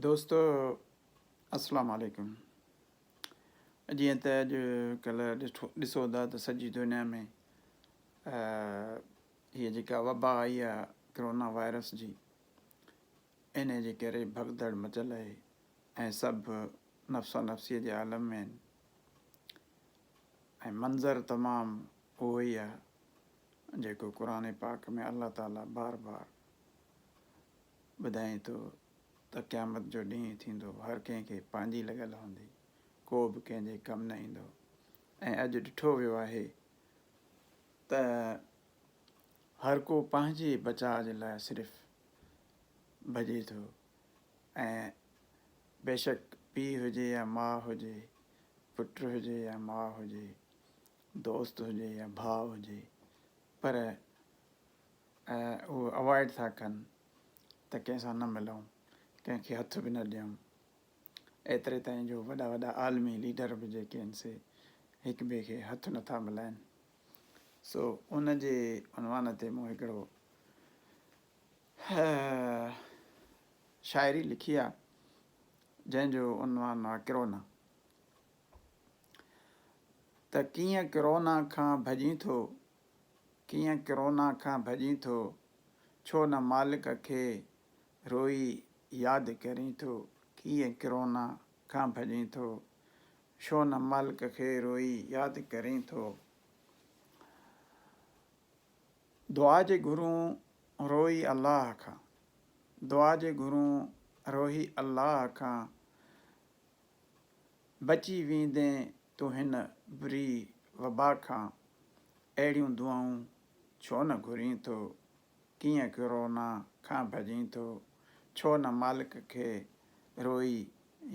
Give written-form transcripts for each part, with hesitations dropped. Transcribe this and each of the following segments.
दोस्तों अस्सलाम वालेकुम। जीअं त अॼुकल्ह ॾिसो था त सॼी दुनिया में हीअ जेका वबा आई आहे कोरोना वायरस जी, इन जे करे भगदड़ मचियल आहे ऐं सभु नफ़्सो नफ़्सीअ जे आलम में आहिनि ऐं मंज़र तमामु उहो ई आहे जेको क़ुर पाक में अल्लाह ताला बार बार ॿुधाए थो त क़यामत जो ॾींहुं थींदो, हर कंहिंखे पंहिंजी लॻल हूंदी, को बि कंहिंजे कमु न ईंदो। ऐं अॼु ॾिठो वियो आहे त हर को पंहिंजे बचाव जे लाइ सिर्फ़ु भॼे थो ऐं बेशक पीउ हुजे या माउ हुजे, पुटु हुजे या माउ हुजे, दोस्त हुजे या भाउ हुजे, पर उहो अवॉइड था कनि त कंहिंसां न मिलूं, कंहिंखे हथ बि न ॾियूं। एतिरे ताईं जो वॾा वॾा आलमी लीडर बि जेके आहिनि से हिक ॿिए खे हथ नथा मिलाइनि। सो उन जे उनवान ते मूं हिकिड़ो शाइरी लिखी आहे जंहिंजो उनवान आहे किरोना। त कीअं किरोना खां भॼी थो, कीअं किरोना खां भॼी थो, छो न मालिक खे रोई यादि करीं थो। कीअं किरोना खां भॼी थो, छो न मालिक खे रोई यादि करीं थो। दुआ जे घुरूं रोई अलाह खां, दुआ जे घुरूं रोई अलाह खां, बची वेंदे तूं हिन बुरी वबा खां। अहिड़ियूं दुआऊं छो न घुरीं थो, कीअं किरोना खां भॼी थो, छो न मालिक खे रोई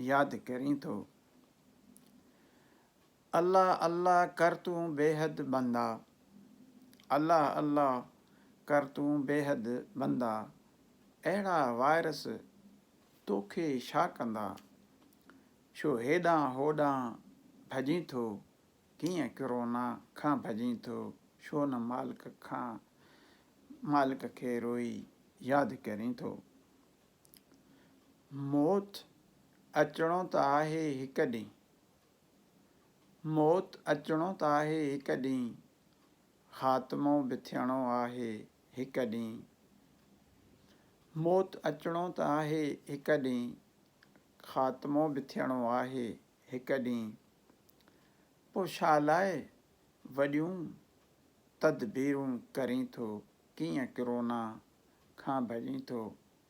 यादि करीं थो। अल्लाह अल्लाह कर तूं बेहद बंदा, अल्लाह अल्लाह कर तूं बेहद बंदा, अहिड़ा वायरस तोखे छा कंदा। छो हेॾां होॾां भॼी थो, कीअं किरोना खां भॼी थो, छो न मालिक खे रोई यादि करीं थो। मौत अचिणो त आहे हिकु ॾींहुं, मौत अचिणो त आहे हिकु ॾींहुं, ख़ात्मो बि थियणो आहे हिकु ॾींहुं। मौत अचिणो त आहे हिकु ॾींहुं, ख़ात्मो बि थियणो आहे हिकु ॾींहुं। पोइ छा लाइ वॾियूं तदबीरूं करीं थो, कीअं किरोना खां भॼी थो,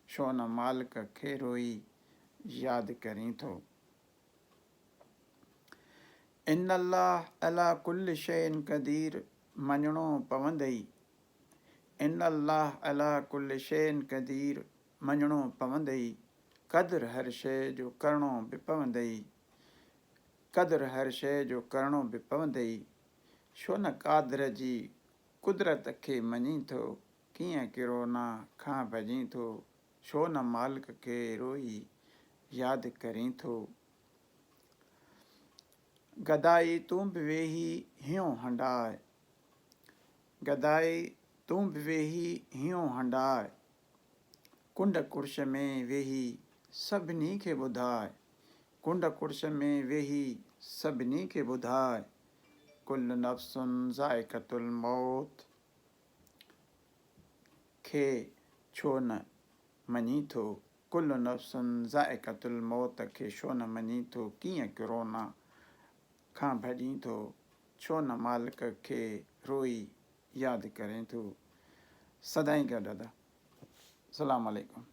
छो न मालिक खे रोई यादि करीं थो। इन अल्लाह अला कुल शैइन क़दीर, मञिणो पवंदई। इन अल्लाह अला कुल शैइन क़दीर, मञिणो पवंदई। क़दुरु हर शइ जो करिणो बि पवंदई, क़दुरु हर शइ जो करिणो बि पवंदई। छो न क़ादिर जी कुदरत खे मञी थो, कीअं किरोना खां भॼी थो, छो न मालिक खे रोई यादि करीं थो। गदाई तूं बि वेही हियो हंडाए, गदाई तूं बि वेही हियो हंडाए, कुंड कुर्श में वेही सभिनी खे ॿुधाए, कुंड कुर्श में वेही सभिनी खे ॿुधाए। कुल नफ़्सुन ज़ाइक़तुल मौत खे छो न मञी थो, कुल नफ़्सुन ज़ाइक़तुल मौत खे छो न मञी थो। कीअं किरोना खां भॼी थो, छो न मालिक खे रोई यादि करें थो। सदाईं गॾु दादा। अस्सलामु अलैकुम।